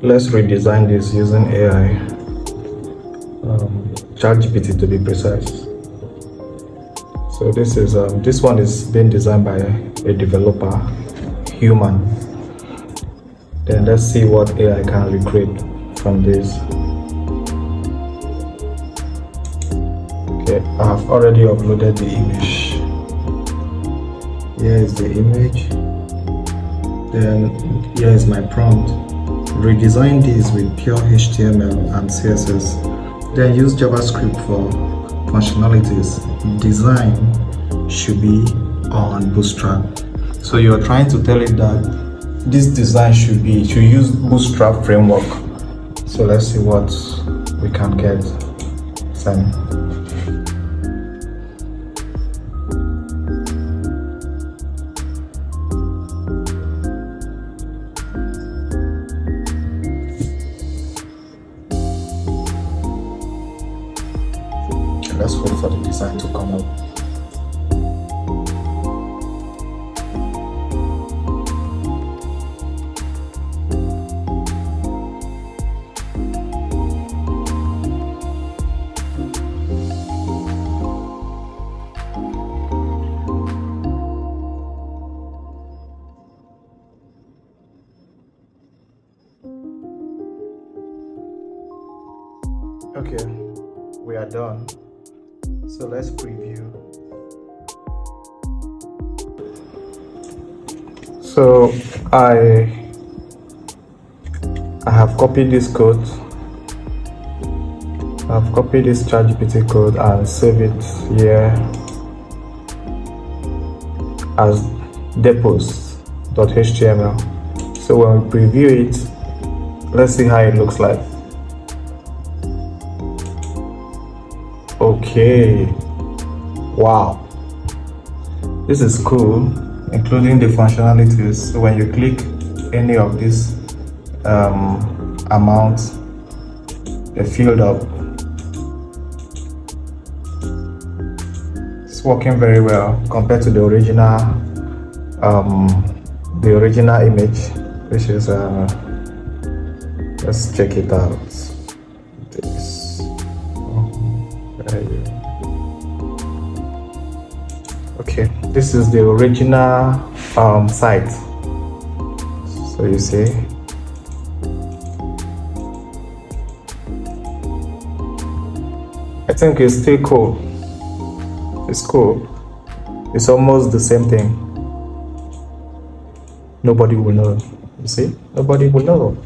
let's redesign this using AI, ChatGPT to be precise. So this one is being designed by a developer, human. Then let's see what AI can recreate from this. Okay, I have already uploaded the image. Here is the image. Then here is my prompt. Redesign this with pure HTML and CSS. Then use JavaScript for functionalities. Design should be on Bootstrap. So you're trying to tell it that this design should use Bootstrap framework. So let's see what we can get. Send. Let's wait for the design to come up. Okay, we are done. So let's preview. So I have copied this code. I've copied this ChatGPT code and save it here as depots.html. So when we preview it, let's see how it looks like. Okay, wow, this is cool, including the functionalities. So when you click any of these amounts, they filled up. It's working very well compared to the original image, which is let's check it out. Okay, this is the original site. So you see, I think it's still cool. It's cool. It's almost the same thing. Nobody will know. You see, nobody will know.